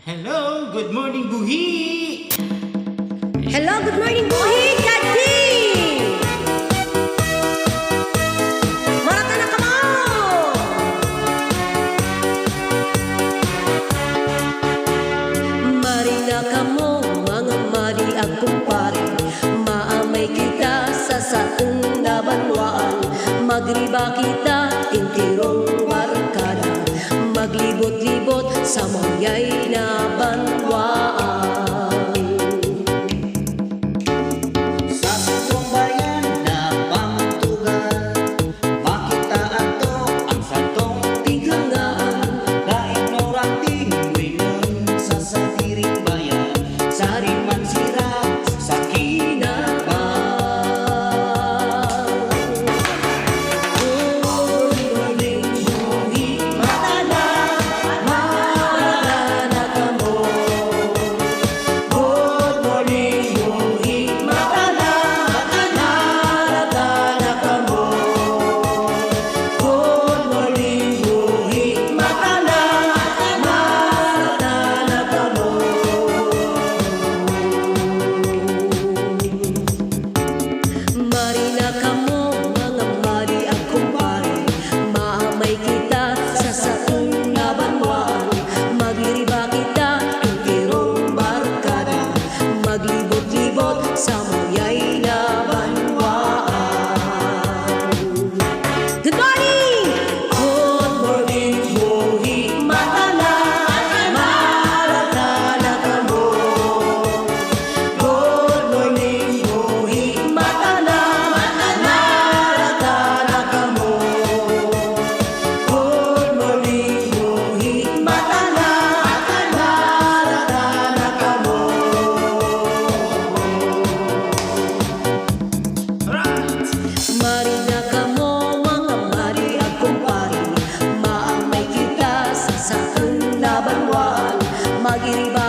Hello, good morning, Buhi! Hello, good morning, Buhi! Daddy! Marata na ka mo! Mari na ka mo, mga mari ang kumpare. Maamay kita sa saong nabanwaan. Magriba kita, intirong barkada. Maglibot-libot sa mayay na banwaan. Sa sutong bayan na pamtugan, makita ato ang satong tinghangaan. Daig norating winan sa satiring bayan, sari man sira sa kinaban. Sa mayay na banwaan. Good morning! Good morning, Buhi! Matala, marata na ka mo. Good morning, Buhi! Matala, marata na ka mo. Good morning, Buhi! Matala, marata na ka mo. Mari na ka mo, mga mari ang kumpare. Maamay kita sa saong nabanwaan. Magiriba